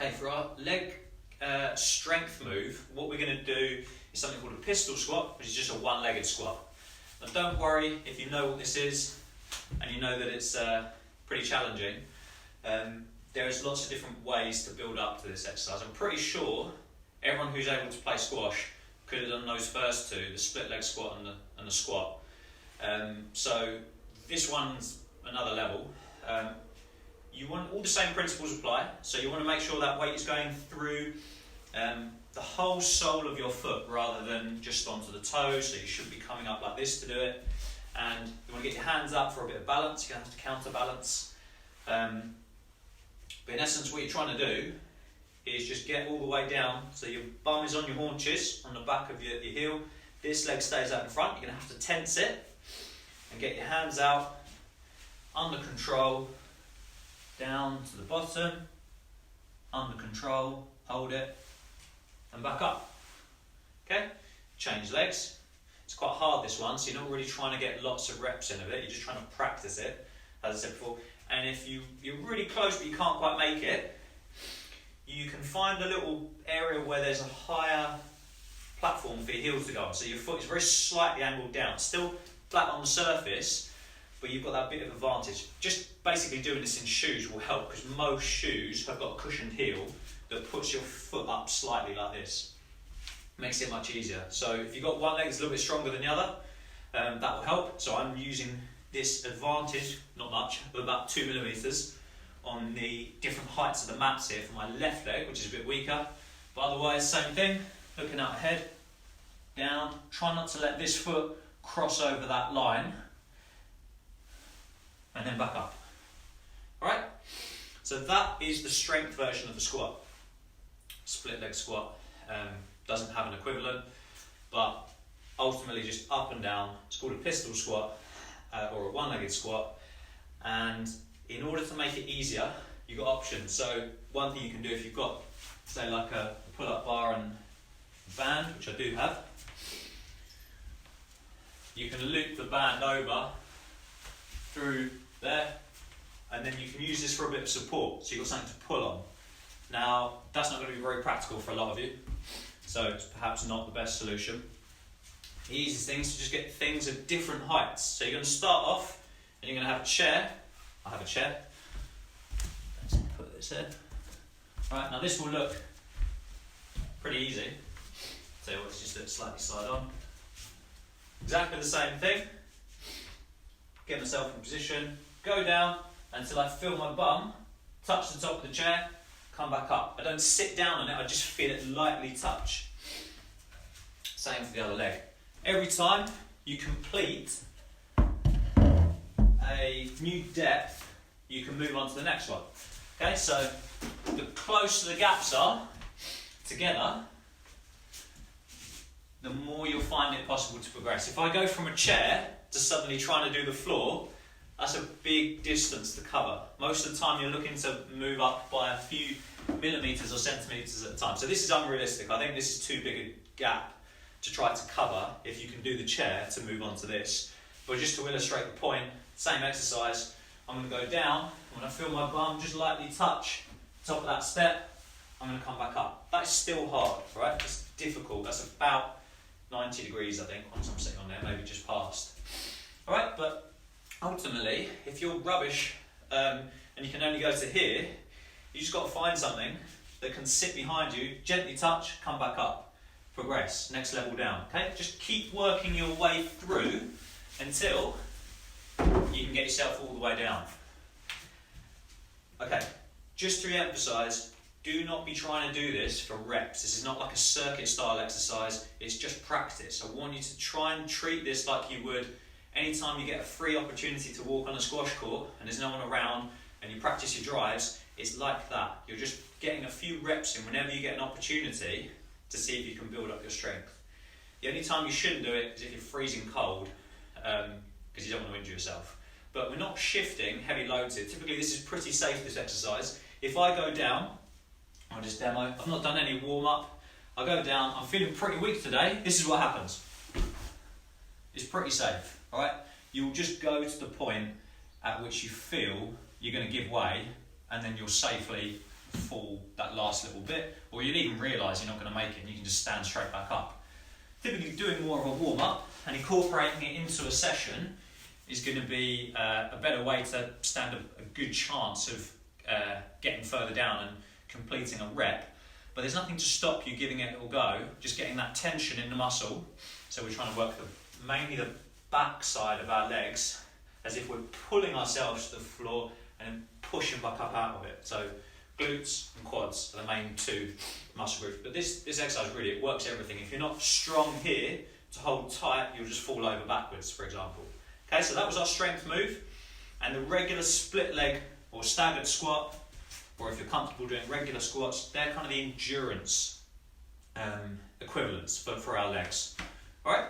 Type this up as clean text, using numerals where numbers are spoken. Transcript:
Okay, for our leg strength move, what we're going to do is something called a pistol squat, which is just a one-legged squat. Now don't worry if you know what this is and you know that it's pretty challenging. There's lots of different ways to build up to this exercise. I'm pretty sure everyone who's able to play squash could have done those first two, the split leg squat and the squat. So this one's another level. You want all the same principles apply, so you want to make sure that weight is going through the whole sole of your foot rather than just onto the toes, so you should be coming up like this to do it. And you want to get your hands up for a bit of balance. You're going to have to counterbalance. But in essence, what you're trying to do is just get all the way down, so your bum is on your haunches, on the back of your heel. This leg stays out in front. You're going to have to tense it and get your hands out under control, down to the bottom, under control, hold it, and back up. Okay? Change legs. It's quite hard, this one, so you're not really trying to get lots of reps in of it, you're just trying to practice it, as I said before. And if you're really close but you can't quite make it, you can find a little area where there's a higher platform for your heels to go on. So your foot is very slightly angled down, still flat on the surface, but you've got that bit of advantage. Just basically doing this in shoes will help, because most shoes have got a cushioned heel that puts your foot up slightly like this. Makes it much easier. So if you've got one leg that's a little bit stronger than the other, that will help. So I'm using this advantage, not much, but about 2 millimeters on the different heights of the mats here for my left leg, which is a bit weaker. But otherwise, same thing, looking out ahead, down. Try not to let this foot cross over that line, and then back up. Alright? So that is the strength version of the squat. Split leg squat. Doesn't have an equivalent, but ultimately just up and down. It's called a pistol squat or a one-legged squat. And in order to make it easier, you've got options. So one thing you can do if you've got, say, like a pull-up bar and band, which I do have, you can loop the band over through there, and then you can use this for a bit of support, so you've got something to pull on. Now, that's not going to be very practical for a lot of you, so it's perhaps not the best solution. The easiest thing is to just get things at different heights. So you're going to start off, and you're going to have a chair. I have a chair. Let's put this in. Right, now this will look pretty easy. So let's just let it slightly slide on. Exactly the same thing. Get myself in position, go down until I feel my bum touch the top of the chair, come back up. I don't sit down on it, I just feel it lightly touch. Same for the other leg. Every time you complete a new depth, you can move on to the next one. Okay, so the closer the gaps are together, the more you'll find it possible to progress. If I go from a chair to suddenly trying to do the floor, that's a big distance to cover. Most of the time you're looking to move up by a few millimeters or centimeters at a time. So this is unrealistic. I think this is too big a gap to try to cover if you can do the chair to move on to this. But just to illustrate the point, same exercise, I'm going to go down. When I feel my bum just lightly touch the top of that step, I'm going to come back up. That is still hard, right? It's difficult. That's about 90 degrees, I think, once I'm sitting on there, maybe just past. Alright, but ultimately, if you're rubbish and you can only go to here, you just got to find something that can sit behind you, gently touch, come back up, progress, next level down. Okay, just keep working your way through until you can get yourself all the way down. Okay, just to re-emphasise, do not be trying to do this for reps. This is not like a circuit style exercise, it's just practice. I want you to try and treat this like you would anytime you get a free opportunity to walk on a squash court and there's no one around and you practice your drives. It's like that. You're just getting a few reps in whenever you get an opportunity to see if you can build up your strength. The only time you shouldn't do it is if you're freezing cold, because you don't want to injure yourself. But we're not shifting heavy loads here. Typically this is pretty safe, this exercise. If I go down, I'll just demo, I've not done any warm up, I go down, I'm feeling pretty weak today, this is what happens. It's pretty safe, alright? You'll just go to the point at which you feel you're going to give way, and then you'll safely fall that last little bit, or you'll even realise you're not going to make it and you can just stand straight back up. Typically doing more of a warm-up and incorporating it into a session is going to be a better way to stand a good chance of getting further down and completing a rep. But there's nothing to stop you giving it a little go, just getting that tension in the muscle. So we're trying to work mainly the back side of our legs as if we're pulling ourselves to the floor and then pushing back up out of it. So glutes and quads are the main two muscle groups. But this exercise really, it works everything. If you're not strong here to hold tight, you'll just fall over backwards, for example. Okay, so that was our strength move. And the regular split leg or staggered squat, or if you're comfortable doing regular squats, they're kind of the endurance equivalents for our legs. Alright?